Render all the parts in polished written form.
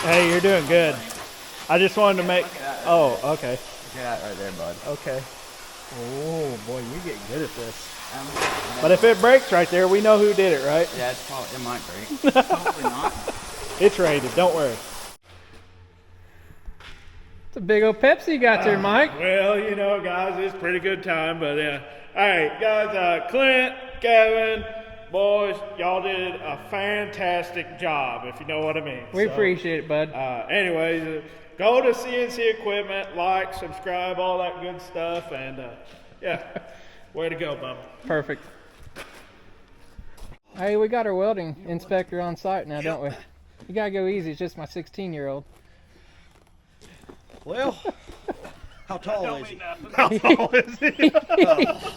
Hey, you're doing good. I just wanted to make. Oh, okay. Look at that right there, bud. Okay. Oh boy, you're getting good at this. But if it breaks right there, we know who did it, right? Yeah, it might break. Hopefully not. It's rated. Don't worry. It's a big old Pepsi you got there, Mike. Well, you know, guys, it's a pretty good time, but yeah. All right, guys, Clint, Kevin, boys, y'all did a fantastic job, if you know what I mean. We appreciate it, bud. Anyways, go to CNC Equipment, like, subscribe, all that good stuff, and yeah, way to go, bub. Perfect. Hey, we got our welding inspector on site now, don't we? You gotta go easy. It's just my 16-year-old. Well, how tall is he? How tall is he?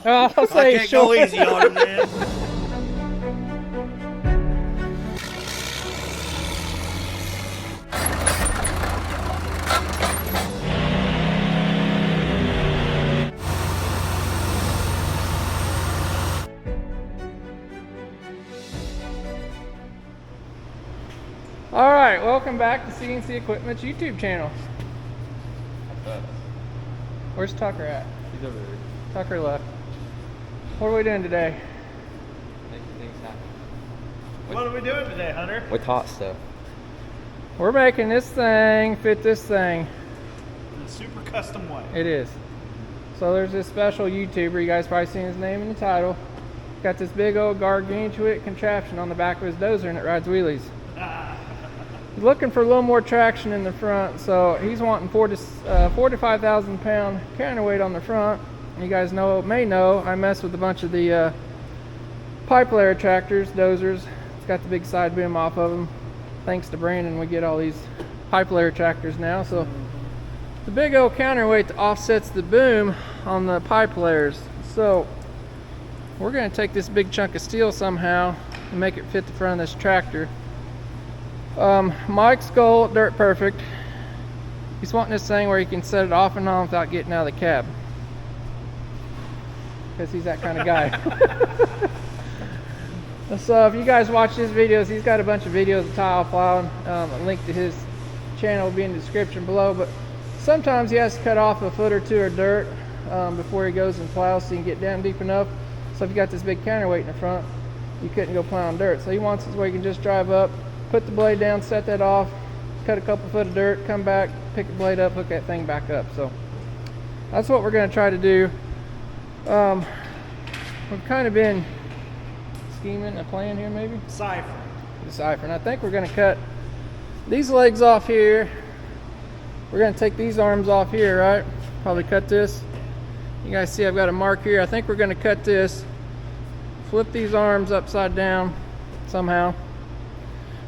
I'll say I can't short. go easy on him, man. All right, welcome back to CNC Equipment's YouTube channel. Where's Tucker at? He's over there. Tucker left. What are we doing today? Making things happen. What are we doing today, Hunter? With hot stuff. We're making this thing fit this thing. In a super custom way. It is. So there's this special YouTuber, you guys probably seen his name in the title. Got this big old gargantuan contraption on the back of his dozer and it rides wheelies. He's looking for a little more traction in the front, so he's wanting 4 to 5,000 pound counterweight on the front. You guys may know I mess with a bunch of the pipe layer tractors, dozers. It's got the big side boom off of them. Thanks to Brandon, we get all these pipe layer tractors now. So the big old counterweight that offsets the boom on the pipe layers. So we're going to take this big chunk of steel somehow and make it fit the front of this tractor. Mike's goal, Dirt Perfect, he's wanting this thing where he can set it off and on without getting out of the cab. Because he's that kind of guy. So if you guys watch his videos, he's got a bunch of videos of tile plowing. A link to his channel will be in the description below. But sometimes he has to cut off a foot or two of dirt before he goes and plows so he can get down deep enough. So if you got this big counterweight in the front, you couldn't go plowing dirt. So he wants this where you can just drive up, put the blade down, set that off, cut a couple foot of dirt, come back, pick the blade up, hook that thing back up. So that's what we're going to try to do. We've kind of been scheming a plan here, maybe? Deciphering. I think we're going to cut these legs off here. We're going to take these arms off here, right? Probably cut this. You guys see I've got a mark here. I think we're going to cut this, flip these arms upside down somehow.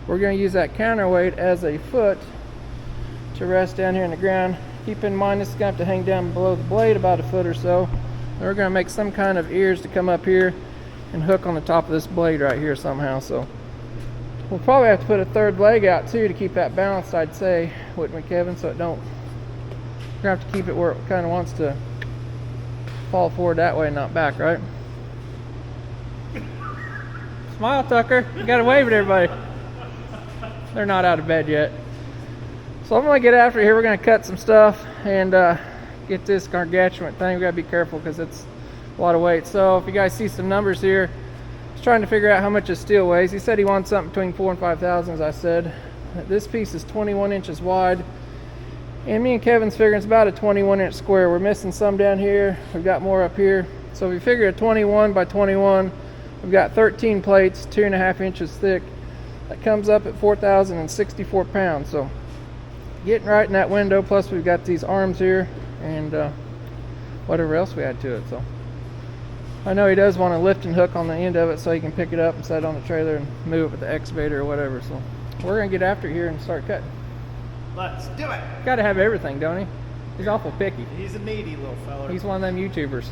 We're going to use that counterweight as a foot to rest down here in the ground. Keep in mind this is going to have to hang down below the blade about a foot or so. And we're going to make some kind of ears to come up here and hook on the top of this blade right here somehow. So we'll probably have to put a third leg out too to keep that balanced, I'd say, wouldn't we, Kevin? So it don't, we're going to have to keep it where it kind of wants to fall forward that way and not back, right? Smile, Tucker. You got to wave at everybody. They're not out of bed yet. So I'm going to get after here. We're going to cut some stuff and get this gargantuan thing. We got to be careful because it's a lot of weight. So if you guys see some numbers here, just trying to figure out how much this steel weighs. He said he wants something between 4,000 and 5,000, as I said. This piece is 21 inches wide. And me and Kevin's figuring it's about a 21-inch square. We're missing some down here. We've got more up here. So if we figure a 21 by 21, we've got 13 plates, 2.5 inches thick. That comes up at 4,064 pounds. So getting right in that window, plus we've got these arms here and whatever else we add to it. So I know he does want a lifting hook on the end of it so he can pick it up and set it on the trailer and move it with the excavator or whatever. So we're gonna get after it here and start cutting. Let's do it. Got to have everything, don't he? He's awful picky. He's a needy little fella. He's one of them YouTubers.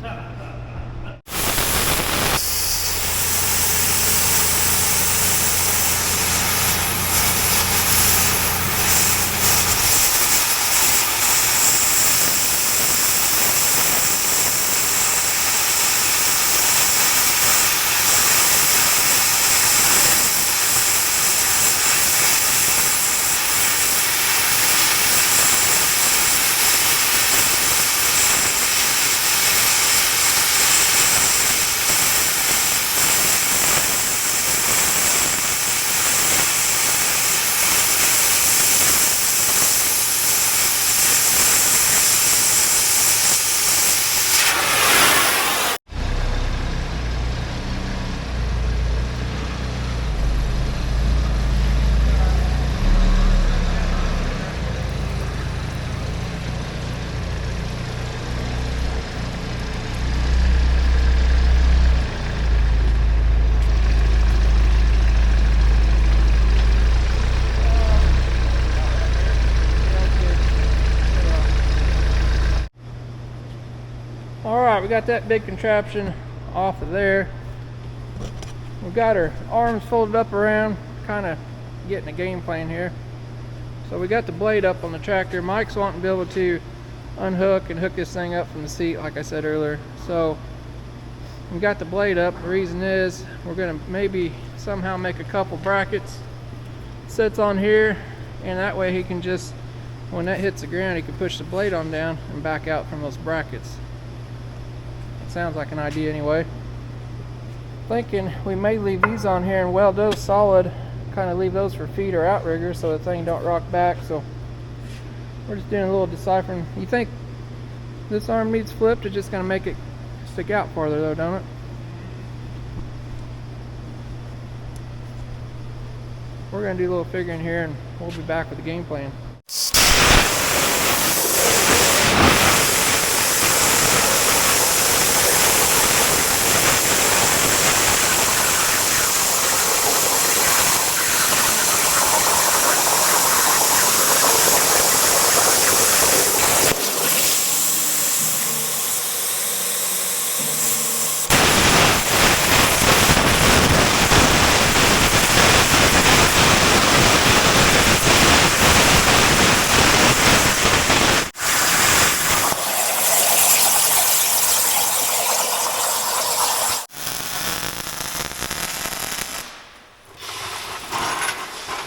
got that big contraption off of there. We've got our arms folded up around, kind of getting a game plan here. So we got the blade up on the tractor. Mike's wanting to be able to unhook and hook this thing up from the seat, like I said earlier. So we got the blade up. The reason is we're gonna maybe somehow make a couple brackets. Sits on here, and that way he can just, when that hits the ground, he can push the blade on down and back out from those brackets. It sounds like an idea anyway. Thinking we may leave these on here and weld those solid, kind of leave those for feet or outriggers so the thing don't rock back. So we're just doing a little deciphering. You think this arm needs flipped? It's just going to make it stick out farther though, don't it? We're going to do a little figuring here and we'll be back with the game plan.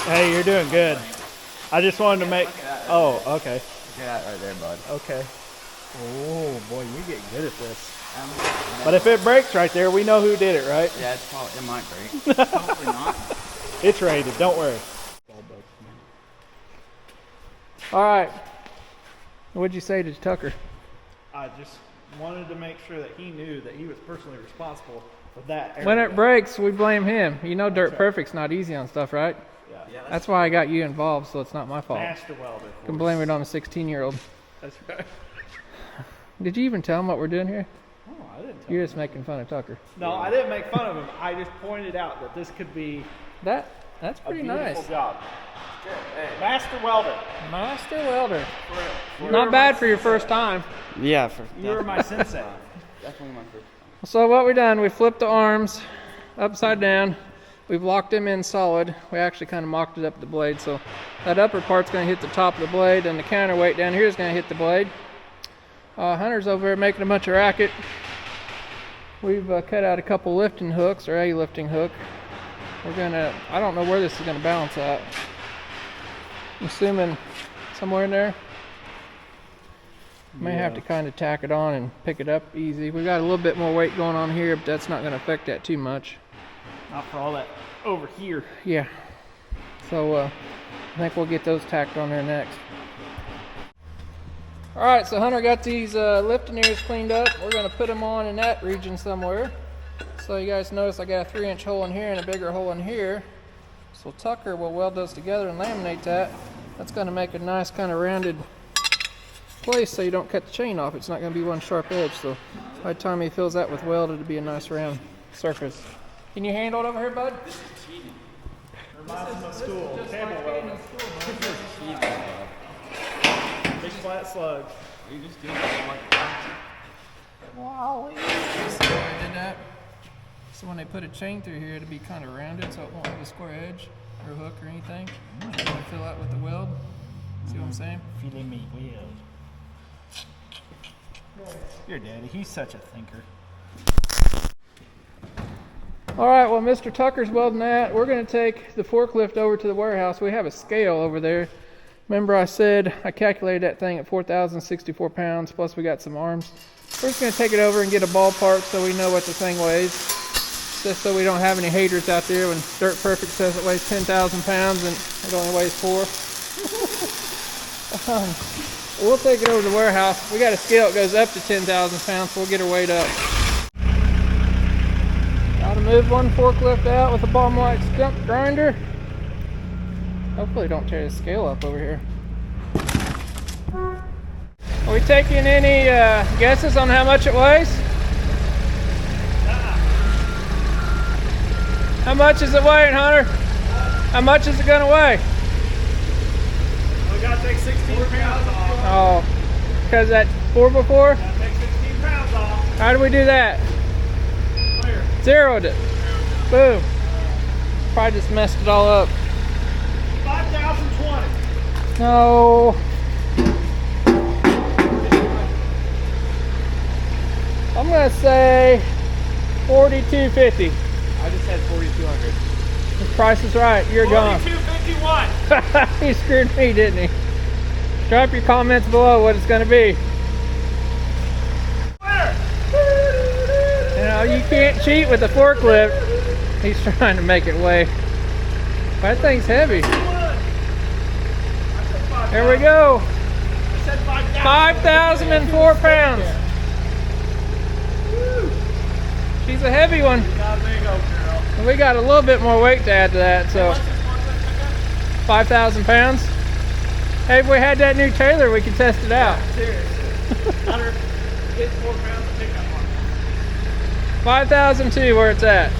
Hey, you're doing good. I just wanted to make. Oh, okay. Look at that right there, bud. Okay. Oh boy, you get good at this. But if it breaks right there, we know who did it, right? Yeah, it's probably, it might break. Hopefully not. It's rated. Don't worry. All right. What'd you say to Tucker? I just wanted to make sure that he knew that he was personally responsible for that area. When it breaks, we blame him. You know Dirt Perfect's not easy on stuff, right? Yeah. That's why I got you involved, so it's not my fault. Master welder. You can blame it on a 16-year-old. That's right. Did you even tell him what we're doing here? Oh, I didn't tell You're him. just making fun of Tucker. No, I didn't make fun of him. I just pointed out that this could be That's a pretty beautiful nice. job. Master welder. Master welder. You Not were bad my for your sensei. first time. Yeah, You were my sensei. definitely my first. So what we done, we flipped the arms upside down. We've locked them in solid. We actually kind of mocked it up the blade, so that upper part's going to hit the top of the blade, and the counterweight down here is going to hit the blade. Hunter's over there making a bunch of racket. We've cut out a couple lifting hooks, or a lifting hook. We're gonna, I don't know where this is going to balance at. I'm assuming somewhere in there. May have to kind of tack it on and pick it up easy. We've got a little bit more weight going on here, but that's not going to affect that too much. Not for all that over here. Yeah. So I think we'll get those tacked on there next. All right, so Hunter got these lifting ears cleaned up. We're going to put them on in that region somewhere. So you guys notice I got a 3-inch hole in here and a bigger hole in here. So Tucker will weld those together and laminate that. That's going to make a nice kind of rounded place so you don't cut the chain off. It's not going to be one sharp edge. So by the time he fills that with weld, it'll be a nice round surface. Can you handle it over here, bud? Reminds me of school. Table welding. Big flat slugs. You just do it like that. Wow. See why I did that? So when they put a chain through here, it'll be kind of rounded so it won't have a square edge or a hook or anything. I'm going to fill out with the weld. See what I'm saying? Filet me weld. Your daddy, he's such a thinker. All right, well, Mr. Tucker's welding that. We're going to take the forklift over to the warehouse. We have a scale over there. Remember I said I calculated that thing at 4,064 pounds, plus we got some arms. We're just going to take it over and get a ballpark so we know what the thing weighs. Just so we don't have any haters out there when Dirt Perfect says it weighs 10,000 pounds and it only weighs 4. We'll take it over to the warehouse. We got a scale that goes up to 10,000 pounds, so we'll get her weighed up. Got to move one forklift out with a bomb light stump grinder. Hopefully don't tear the scale up over here. Are we taking any guesses on how much it weighs? How much is it weighing, Hunter? How much is it going to weigh? We got to take 16 pounds off. Oh, because that 4x4? Got to take 16 pounds off. How did we do that? Zeroed it. Boom. Probably just messed it all up. 5,020. No. I'm gonna say 4,250. I just said 4,200. The price is right. You're gone. 42.51. He screwed me, didn't he? Drop your comments below what it's gonna be. You know, you can't cheat with the forklift. He's trying to make it weigh. That thing's heavy. There we go. 5,004 pounds. She's a heavy one. And we got a little bit more weight to add to that, so 5,000 pounds. Hey, if we had that new trailer, we could test it out. 5,002 where it's at.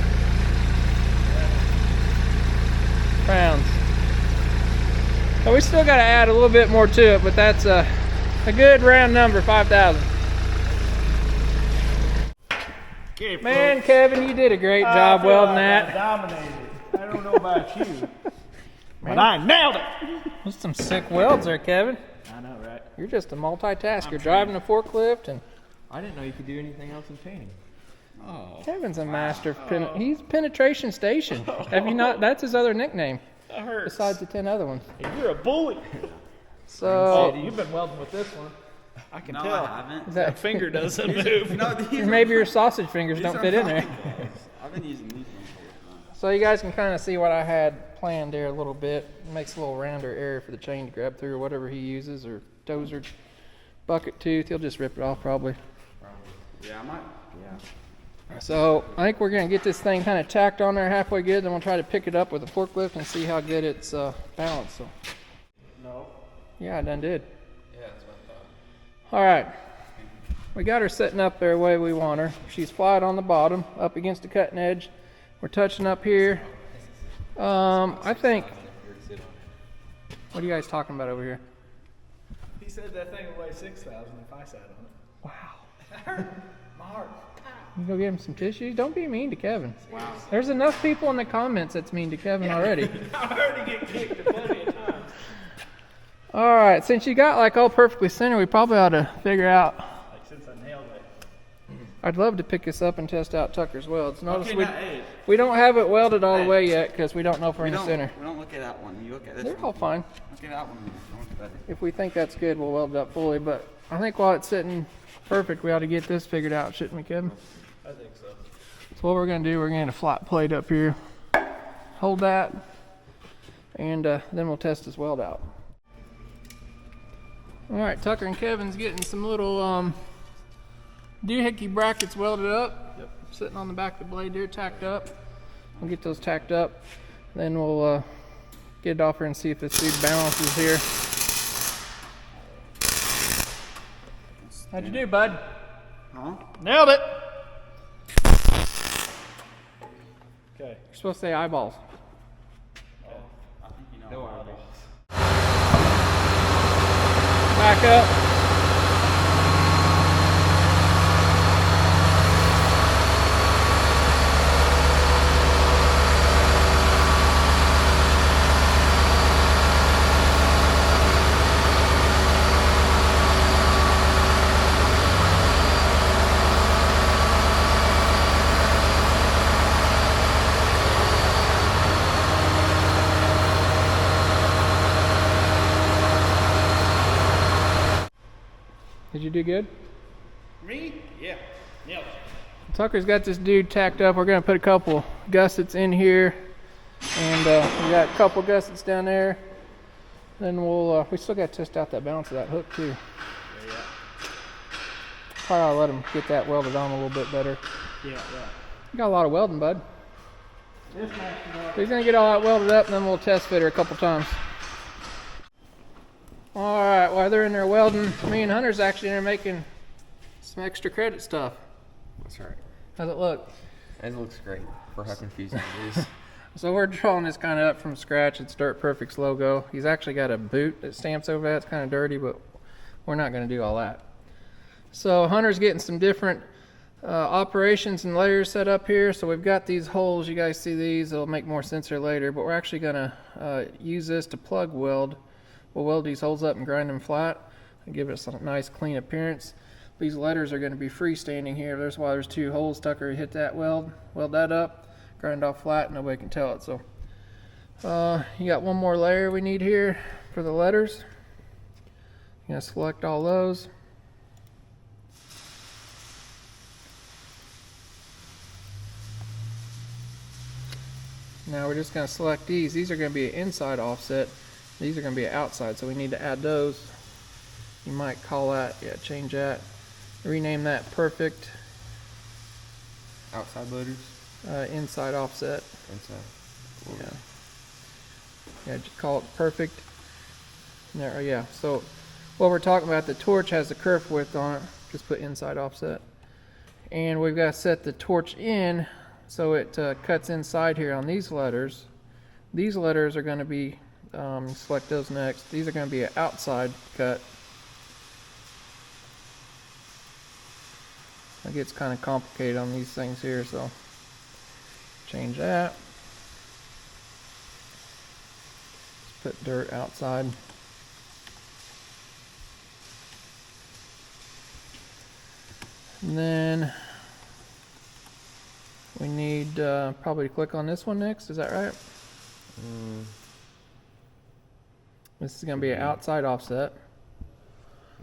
Pounds. So we still got to add a little bit more to it, but that's a good round number, 5,000. Okay, Man, Kevin, you did a great job welding that. Dominated. I don't know about you, but I nailed it. There's some sick welds there, Kevin. I know, right? You're just a multitasker, driving a forklift, and I didn't know you could do anything else in painting. Oh. Kevin's a master of he's penetration station. Have you not? That's his other nickname, That hurts. besides the 10 other ones. You're a bully. So You've been welding with this one. I can No, tell. I haven't. that Finger doesn't move. No, these maybe are your sausage fingers don't fit in there. I've been using these ones. So you guys can kind of see what I had planned there a little bit. It makes a little rounder area for the chain to grab through, or whatever he uses, or dozer bucket tooth. He'll just rip it off probably. Yeah, I might. Yeah. So I think we're gonna get this thing kind of tacked on there halfway good. Then we'll try to pick it up with a forklift and see how good it's balanced. So. No. Yeah, I done did. Yeah, that's what I thought. All right. We got her sitting up there the way we want her. She's flat on the bottom, up against the cutting edge. We're touching up here. I think. What are you guys talking about over here? He said that thing would weigh 6,000 if I sat on it. Wow. That hurt my heart. You go get him some tissues. Don't be mean to Kevin. Wow. There's enough people in the comments that's mean to Kevin already. I already get kicked plenty of times. All right. Since you got like all perfectly centered, we probably ought to figure out. Like since I nailed it. I'd love to pick this up and test out Tucker's welds. Notice Okay, we, now, hey, we don't have it welded all the way yet because we don't know if we're in the center. We don't look at that one. You look at this They're one. all fine. Look at that one. That one's better. If we think that's good, we'll weld it up fully. But I think while it's sitting perfect, we ought to get this figured out, shouldn't we, Kevin? I think so. So what we're going to do, we're going to flat plate up here, hold that, and then we'll test this weld out. All right, Tucker and Kevin's getting some little doohickey brackets welded up. Yep. Sitting on the back of the blade there, tacked up. We'll get those tacked up. Then we'll get it off here and see if this dude balances here. How'd you do, bud? Huh? Nailed it. Okay. You're supposed to say eyeballs. I think you know. No eyeballs. Back up. Did you do good? Me? Yeah. Nailed it. Tucker's got this dude tacked up. We're gonna put a couple gussets in here, and we got a couple gussets down there. Then we'll we still got to test out that balance of that hook too. Yeah. Probably ought to let him get that welded on a little bit better. Yeah. You got a lot of welding, bud. This matches up. So he's gonna get all that welded up, and then we'll test fit her a couple times. All right, while they're in there welding, me and Hunter's actually in there making some extra credit stuff. That's right. How's it look? It looks great for how confusing it is. So we're drawing this kind of up from scratch. It's Dirt Perfect's logo. He's actually got a boot that stamps over that. It's kind of dirty, but we're not going to do all that. So Hunter's getting some different Operations and layers set up here. So we've got these holes. You guys see these. It'll make more sense here later. But we're actually going to use this to plug weld. We'll weld these holes up and grind them flat and give it a nice clean appearance. These letters are going to be freestanding here. That's why there's 2 holes. Tucker hit that weld that up, grind off flat, nobody can tell it. So you got one more layer we need here for the letters. You're going to select all those. Now we're just going to select these. These are going to be an inside offset. These are going to be an outside, so we need to add those. You might call that, change that. Rename that perfect. Outside loaders? Inside offset. Inside. Yeah, just call it perfect. There, yeah. So what we're talking about, the torch has the kerf width on it. Just put inside offset. And we've got to set the torch in so it cuts inside here on these letters. These letters are going to be, select those next. These are going to be an outside cut. It gets kind of complicated on these things here, so change that. Let's put dirt outside. And then we need probably to click on this one next. Is that right? This is going to be an outside offset.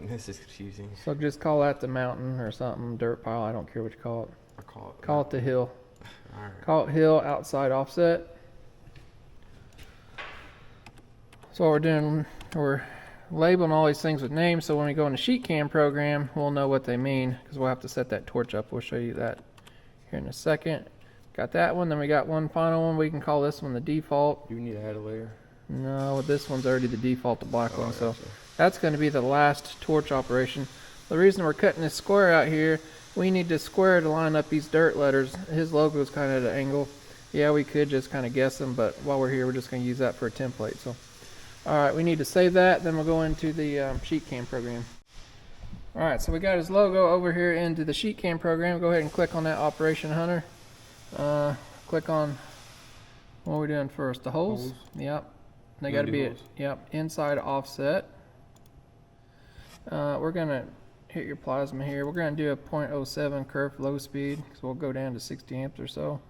This is confusing. So just call that the mountain or something, dirt pile. I don't care what you call it. I call it. Call it the hill. All right. Call it hill outside offset. So what we're doing, we're labeling all these things with names, so when we go in the sheet cam program, we'll know what they mean, because we'll have to set that torch up. We'll show you that here in a second. Got that one, then we got one final one. We can call this one the default. Do we need to add a layer? No, this one's already the default, the black one, so gotcha. that's going to be the last torch operation. The reason we're cutting this square out here, we need the square to line up these dirt letters. His logo is kind of at an angle. Yeah, we could just kind of guess them, but while we're here, we're just going to use that for a template. So, all right, we need to save that. Then we'll go into the sheet cam program. All right, so we got his logo over here into the sheet cam program. Go ahead and click on that Operation Hunter. Click on, what are we doing first? The holes? Yep. They got to be inside offset. We're gonna hit your plasma here. We're gonna do a 0.07 kerf low speed, because we'll go down to 60 amps or so.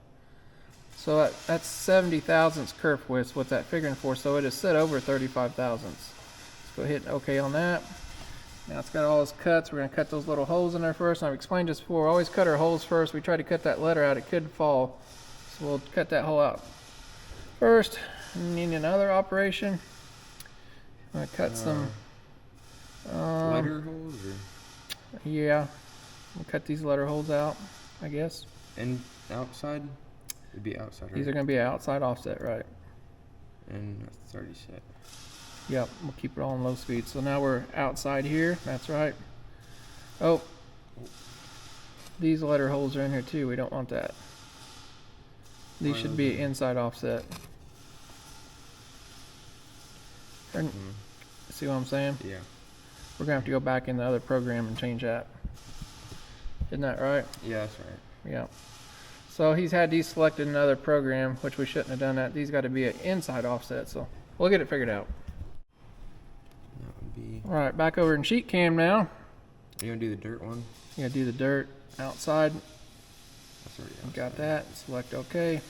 So that's 70 thousandths kerf width. What's that figuring for? So it is set over 35 thousandths. Let's go hit OK on that. Now it's got all those cuts. We're gonna cut those little holes in there first. And I've explained this before. Always cut our holes first. We try to cut that letter out. It could fall, so we'll cut that hole out first. Need another operation. I'm gonna cut some Letter holes or? Yeah, we'll cut these letter holes out, I guess. And outside? It'd be outside, right? These are gonna be outside offset, right? And that's already set. Yep, we'll keep it all in low speed. So now we're outside here, that's right. Oh, these letter holes are in here too. We don't want that. These should be inside offset. See what I'm saying? Yeah. We're gonna have to go back in the other program and change that. Isn't that right? Yeah, that's right. Yeah. So he's had these selected in another program, which we shouldn't have done that. These got to be an inside offset, so we'll get it figured out. That would be. All right, back over in sheet cam now. You gonna do the dirt one? You gotta do the dirt outside. That's already outside. Got that. Select OK.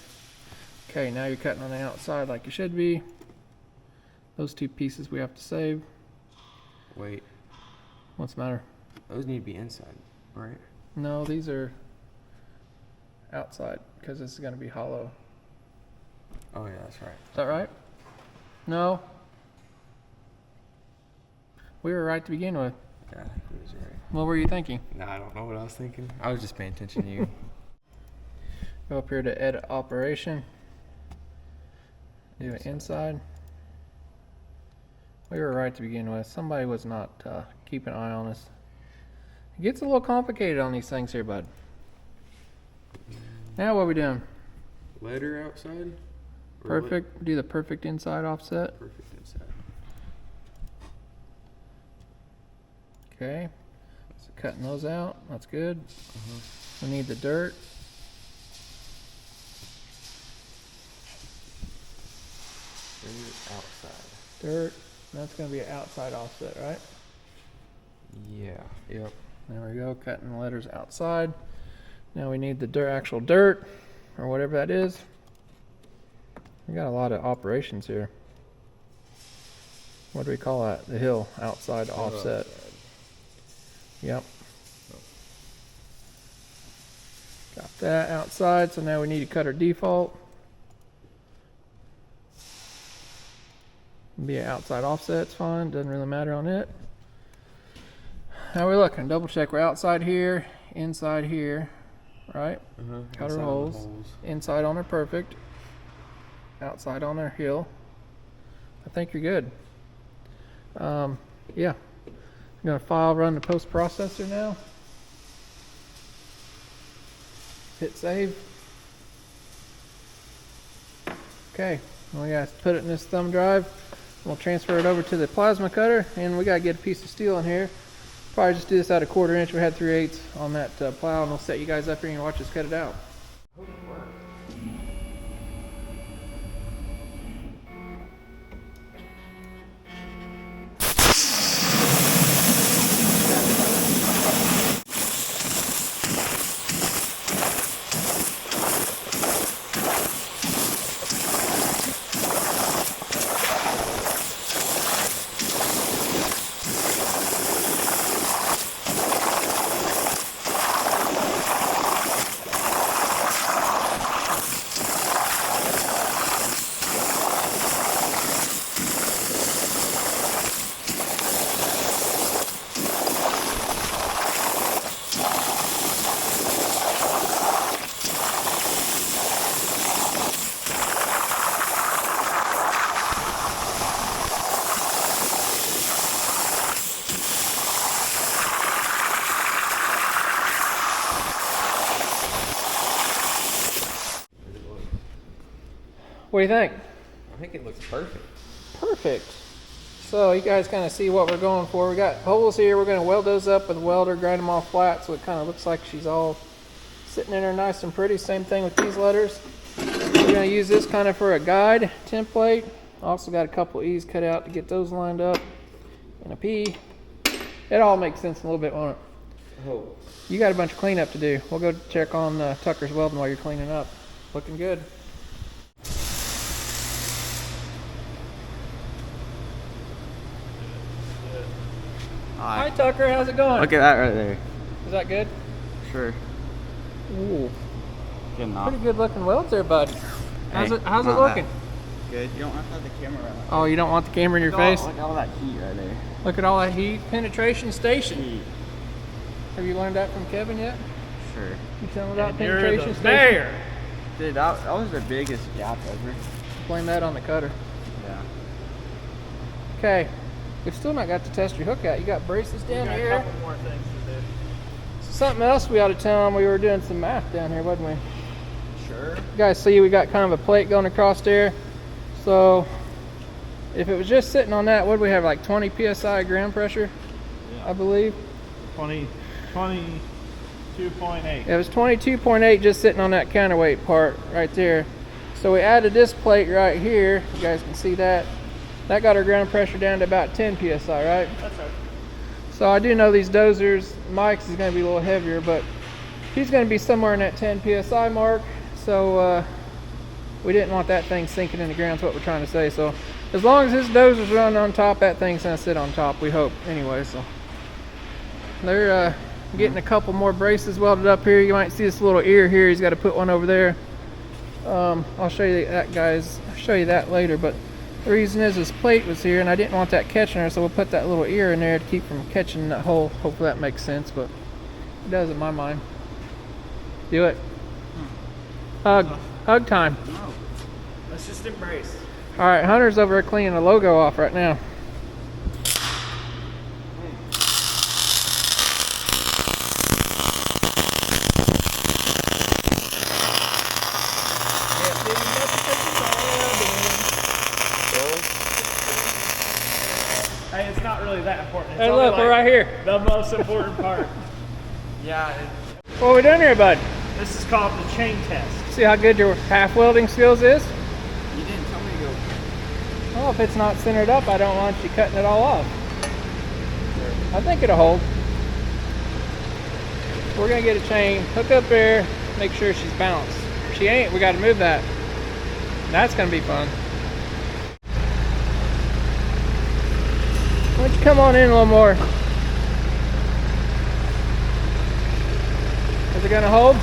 Okay, now you're cutting on the outside like you should be. Those 2 pieces we have to save. Wait, What's the matter? those need to be inside, right? No, these are outside because this is going to be hollow. Oh yeah, that's right. Is that right? No. We were right to begin with. Yeah, I think it was right. What were you thinking? Nah, I don't know what I was thinking. I was just paying attention to you. Go up here to edit operation. Do it inside. We were right to begin with. Somebody was not keeping an eye on us. It gets a little complicated on these things here, bud. Now what are we doing? Letter outside? Or Perfect. Do the perfect inside offset. Perfect inside. Okay. Cutting those out. That's good. We need the dirt. Outside. Dirt. That's going to be an outside offset, right? Yeah. Yep. There we go, cutting the letters outside. Now we need the dirt, actual dirt, or whatever that is. We got a lot of operations here. What do we call that? The hill, outside offset. Yep. Got that outside, so now we need to cut our default. Be an outside offset, it's fine, doesn't really matter on it. How we looking? Double check, we're outside here, inside here, right? Cut our holes. Inside on our perfect. Outside on our hill. I think you're good. Yeah. I'm gonna file run the post processor now. Hit save. Okay, we gotta put it in this thumb drive. We'll transfer it over to the plasma cutter, and we gotta get a piece of steel in here. Probably just do this out of 1/4 inch. We had 3/8 on that plow, and we'll set you guys up here and watch us cut it out. What do you think? I think it looks perfect. Perfect. So you guys kind of see what we're going for. We got holes here. We're going to weld those up with a welder, grind them all flat so it kind of looks like she's all sitting in there nice and pretty. Same thing with these letters. We're going to use this kind of for a guide template. Also got a couple E's cut out to get those lined up. And a P. It all makes sense in a little bit, won't it? Oh. You got a bunch of cleanup to do. We'll go check on Tucker's welding while you're cleaning up. Looking good. Hi Tucker, how's it going? Look at that right there. Is that good? Sure. Ooh, Good enough. pretty good looking welds there, bud. How's Hey, it How's it not looking? Good. You don't have to have the camera around. Oh, you don't want the camera in your Look at all- face? Look at all that heat right there. Look at all that heat. Penetration station. Heat. Have you learned that from Kevin yet? Sure. You tell him about And you're penetration the station? mayor. Dude, that was the biggest gap ever. Blame that on the cutter. Yeah. Okay, we've still not got the tester hook out. You got braces down Got a here. couple more things to do. Something else we ought to tell them. We were doing some math down here, wasn't we? Sure. You guys see we got kind of a plate going across there. So if it was just sitting on that, what do we have, like 20 psi ground pressure? Yeah. I believe. 22.8. It was 22.8 just sitting on that counterweight part right there. So we added this plate right here. You guys can see that. That got our ground pressure down to about 10 psi, right? That's right. So I do know these dozers, Mike's is going to be a little heavier, but he's going to be somewhere in that 10 psi mark. So we didn't want that thing sinking in the ground, is what we're trying to say. So as long as this dozer's running on top, that thing's going to sit on top, we hope. Anyway, so they're getting a couple more braces welded up here. You might see this little ear here. He's got to put one over there. I'll show you that, guys. I'll show you that later, but the reason is this plate was here and I didn't want that catching her, so we'll put that little ear in there to keep from catching that hole. Hopefully that makes sense, but it does in my mind. Do it. Hug time. No. Let's just embrace. All right, Hunter's over there cleaning the logo off right now. Hey, it's not really that important. It's Hey, only look, we're like right here. The most important part. Yeah. What are we doing here, bud? This is called the chain test. See how good your half welding skills is? You didn't tell me to go. Well, if it's not centered up, I don't want you cutting it all off. I think it'll hold. We're gonna get a chain, hook up there, make sure she's balanced. If she ain't, we gotta move that. That's gonna be fun. Why don't you come on in a little more? Is it gonna hold?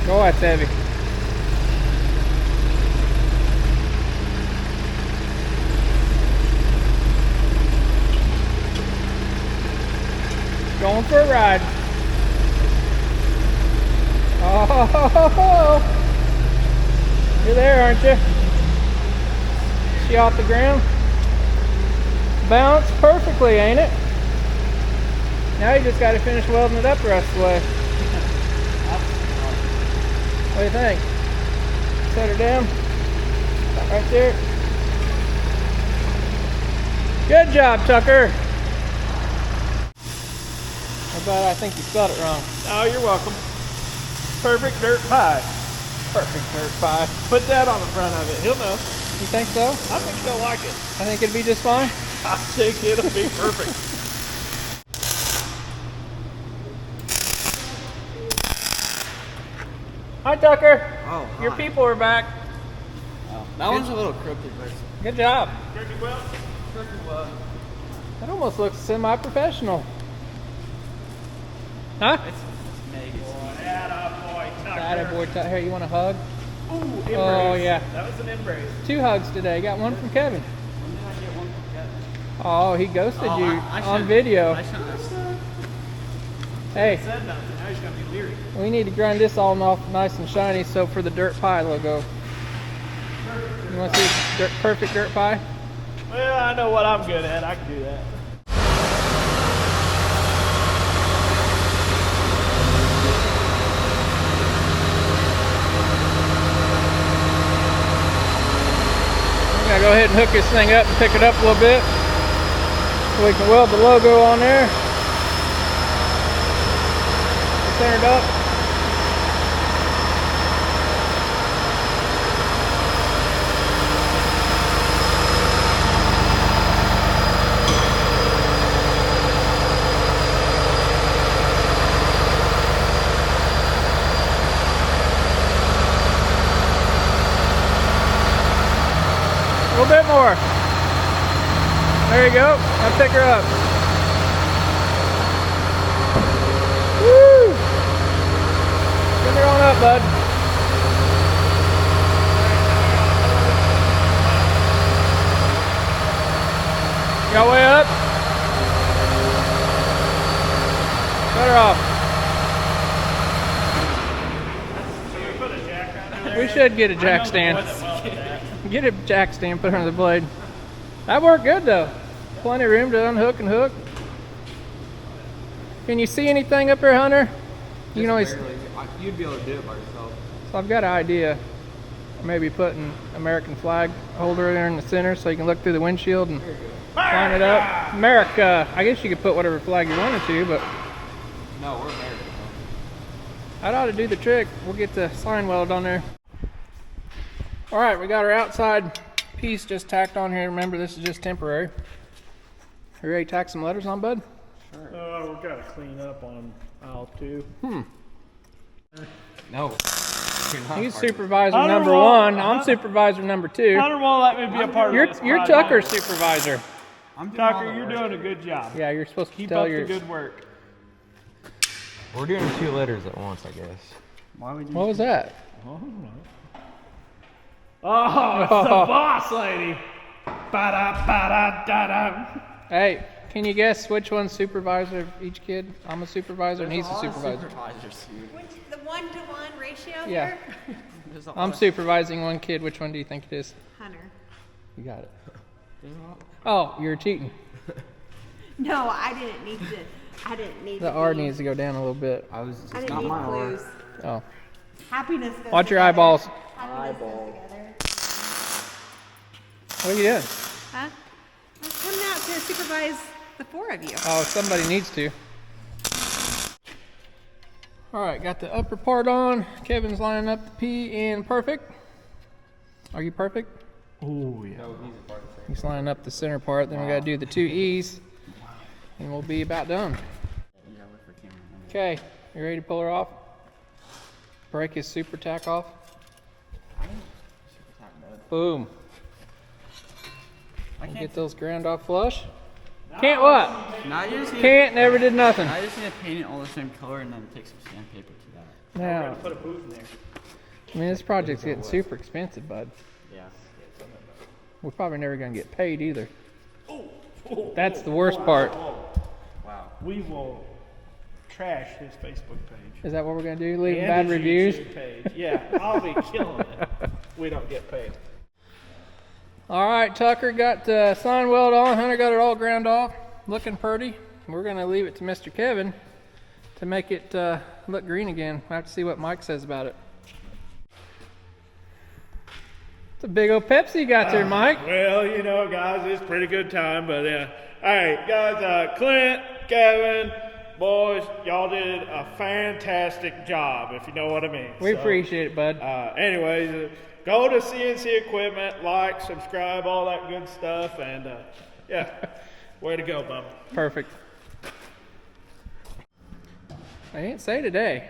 Oh, that's heavy. Going for a ride. Oh, you're there, aren't you? She off the ground? Balanced perfectly, ain't it? Now you just got to finish welding it up the rest of the way. What do you think? Set her down. Stop right there. Good job, Tucker. But I think you spelled it wrong. Oh, you're welcome. Perfect dirt pie. Perfect dirt pie. Put that on the front of it. He'll know. You think so? I think he'll like it. I think it'd be just fine. I think it'll be perfect. Hi, Tucker. Oh, Your people are back. Oh, that one's a little crooked, but Good job. Turkey well. That almost looks semi-professional. Huh? it's mega. Attaboy, Tucker. Attaboy, Tucker. Here, you want a hug? Ooh, embrace. Oh, yeah. That was an embrace. 2 hugs today. Got one from Kevin. When did I get one from Kevin? Oh, he ghosted Oh, you I on shouldn't- video. I shouldn't have said. Hey, Said nothing. Now he's gonna be leery. we need to grind this all off nice and shiny so for the dirt pie logo. You want to see perfect dirt pie? Well, I know what I'm good at. I can do that. I'm gonna go ahead and hook this thing up and pick it up a little bit so we can weld the logo on there. Centered up. A little bit more. There you go. Now pick her up. Woo! Get her on up, bud. Got way up. Cut her off. We should get a jack stand. Get a jack stand, put her on the blade. That worked good though. Plenty of room to unhook and hook. Can you see anything up there, Hunter? You can always. You'd be able to do it by yourself. So I've got an idea. Maybe putting American flag holder there in the center so you can look through the windshield and line it up. America. I guess you could put whatever flag you wanted to, but No, we're American. that ought to do the trick. We'll get the sign welded on there. All right, we got our outside piece just tacked on here. Remember, this is just temporary. You ready to tack some letters on, bud? Oh, we gotta clean up on aisle 2. No. He's supervisor Hunter number won't- 1. I'm supervisor number 2. Hunter won't let me be a part of this. You're project. Tucker's supervisor. I'm doing all Tucker, the you're work. doing a good job. Yeah, you're supposed to Keep tell up your. the good work. We're doing 2 letters at once, I guess. Why would you? What was that? Oh, it's the boss lady. Ba-da-ba-da-da-da. Hey, can you guess which one's supervisor of each kid? I'm a supervisor and he's a supervisor. Supervisors, dude. The 1-to-1 ratio Yeah. there? There's a I'm lot. supervising one kid. Which one do you think it is? Hunter. You got it. Oh, you're cheating. No, I didn't need The to R be- needs to go down a little bit. I was I just didn't not need my clues. R. Oh. Happiness goes Watch your together. eyeballs. Happiness goes together. What are you doing? Huh? I'm coming out to supervise the 4 of you. Oh, somebody needs to. All right, got the upper part on. Kevin's lining up the P in perfect. Are you perfect? Oh yeah. He's lining up the center part. Then we got to do the 2 E's, and we'll be about done. Okay, you ready to pull her off? Break his super tack off. Boom. I can't. Get those ground off flush. Can't what? Now you just need. Can't, never did nothing. I just need to paint it all the same color and then take some sandpaper to that. Now, Put a booth in there. I mean, this project's getting super expensive, bud. Yeah. We're probably never gonna get paid either. That's the worst part. Wow. We will trash his Facebook page. Is that what we're gonna do? Leave And bad his reviews? YouTube page. Yeah, I'll be killing it. We don't get paid. All right, Tucker got the sign weld on. Hunter got it all ground off, looking pretty. We're gonna leave it to Mr. Kevin to make it look green again. I have to see what Mike says about it. It's a big old Pepsi you got there, Mike. Well, you know, guys, it's a pretty good time, but yeah. All right, guys, Clint, Kevin, boys, y'all did a fantastic job, if you know what I mean. We So, appreciate it, bud. Anyways, go to CNC Equipment, like, subscribe, all that good stuff, and yeah, way to go, Bubba. Perfect. I didn't say today.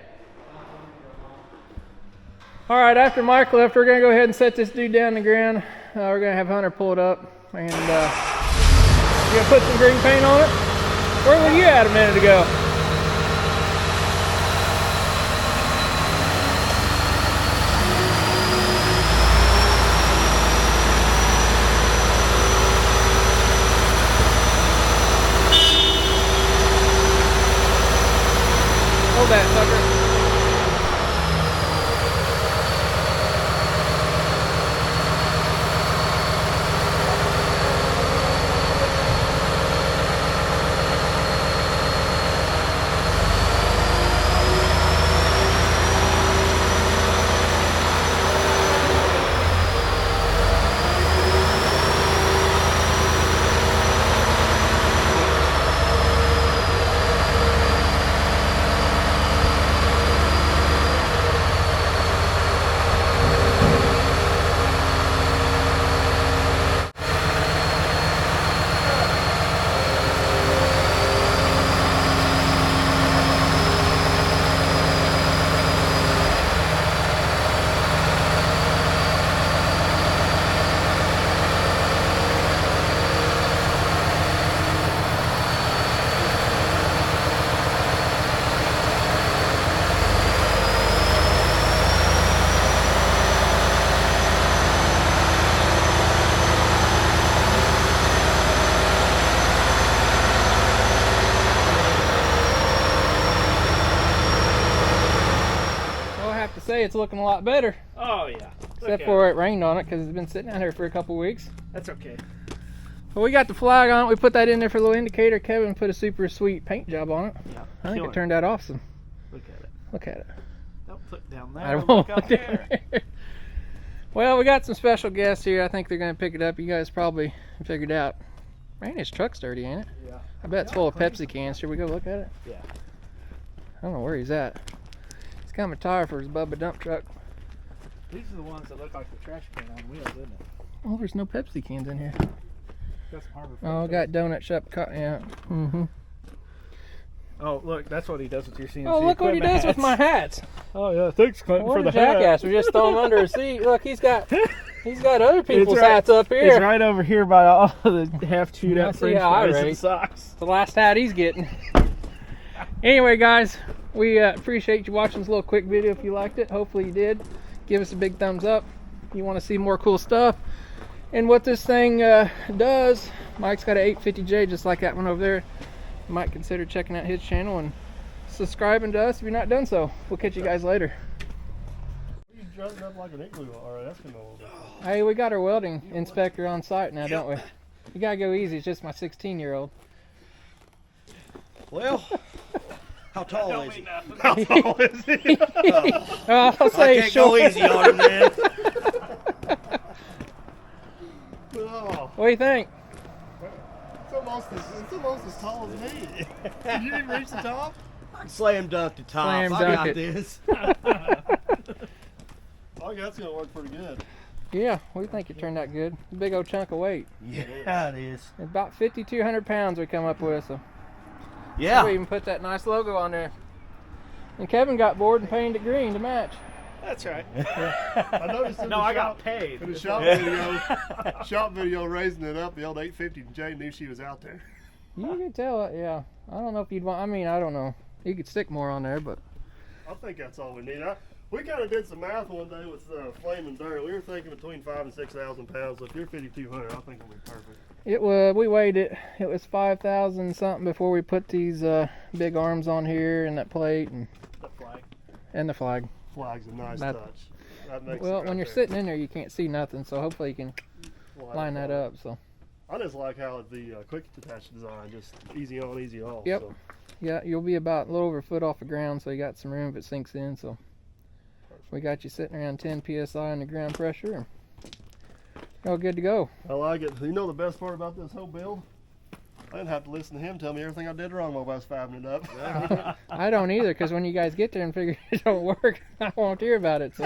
All right, after Mike left, we're gonna go ahead and set this dude down the ground. We're gonna have Hunter pull it up, and you're gonna put some green paint on it. Where were you at a minute ago? Hold that, sucker. Say it's looking a lot better, Oh, yeah. except for where it rained on it because it's been sitting out here for a couple weeks. That's okay. Well, we got the flag on it. We put that in there for a little indicator. Kevin put a super sweet paint job on it. Yeah. I think it turned out awesome. Look at it. Look at it. Don't look down there. I Look won't up look there. there. Well, we got some special guests here. I think they're going to pick it up. You guys probably figured out. Man, his truck's dirty, ain't it? Yeah. I bet it's full of Pepsi cans. Should we go look at it? Yeah. I don't know where he's at. He's got a tire for his Bubba dump truck. These are the ones that look like the trash can on wheels, isn't it? Oh, there's no Pepsi cans in here. Got some Harbor Oh, I got donut shop. Yeah. Mm-hmm. Oh, look, that's what he does with your CNC Oh, look what he does with my hats. Oh, yeah, thanks, Clinton, What for a the jackass. hat. We just throw him under a seat. Look, he's got other people's right. hats up here. It's right over here by all the half chewed I out see French how I fries rate. and socks. The last hat he's getting. Anyway, guys, we appreciate you watching this little quick video. If you liked it, hopefully you did. Give us a big thumbs up. You want to see more cool stuff. And what this thing does, Mike's got an 850J just like that one over there. You might consider checking out his channel and subscribing to us if you're not done so. We'll catch you guys later. You drugged up like an igloo. All right, that's gonna go a little bit. Hey, we got our welding inspector on site now, don't we? You gotta go easy. It's just my 16-year-old. Well, how tall is he? How tall is he? I'll I say can't short. go easy on him, man. Oh, What do you think? come on. almost as tall as me. You didn't reach the top? Slam dunk the top. Slam I dunk got it. this. I think that's gonna work pretty good. Yeah, we think it turned out good. Big old chunk of weight. Yeah, it is. About 5,200 pounds we come up with. So Yeah. we even put that nice logo on there. And Kevin got bored and painted it green to match. That's right. I noticed in No, the I shop, got paid. in the shop video raising it up, the old 850, Jay knew she was out there. You can tell it, yeah. I don't know if you'd want, I mean, I don't know. You could stick more on there, but I think that's all we need. We kind of did some math one day with flaming dirt. We were thinking between 5,000 and 6,000 pounds. So if you're 5,200, I think it'll be perfect. it was, we weighed it. It was 5,000 something before we put these big arms on here and that plate and The flag. the flag. Flag's a nice That- touch. That makes Well, it right when you're there. sitting in there, you can't see nothing, so hopefully you can line that flag. up. So I just like how the quick detach design, just easy on, easy off. Yep. So. yeah, you'll be about a little over a foot off the ground, so you got some room if it sinks in. So we got you sitting around 10 psi on the ground pressure. And all good to go. I like it. You know the best part about this whole build? I didn't have to listen to him tell me everything I did wrong while I was fabbing it up. I don't either, because when you guys get there and figure it don't work, I won't hear about it. So.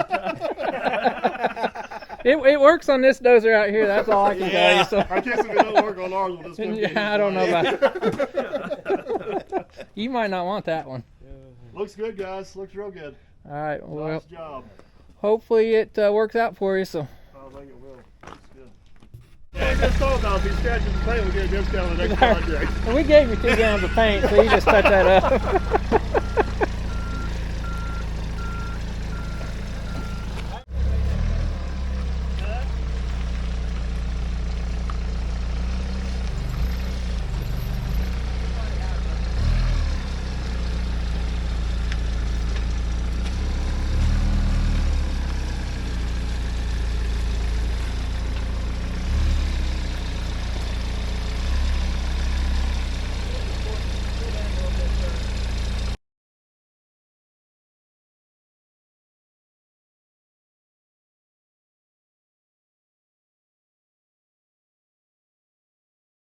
it works on this dozer out here. That's all I can tell you. So. I guess if it don't work on ours, we'll just go get Yeah, I don't know about it. You might not want that one. Looks good, guys. Looks real good. All right. Well, Nice job. hopefully it works out for you. So. I think it will. Looks good. Yeah, I just thought about if he scratches the paint, we'll get a discount on the next project. And we gave you 2 gallons of paint, so you just touch that up.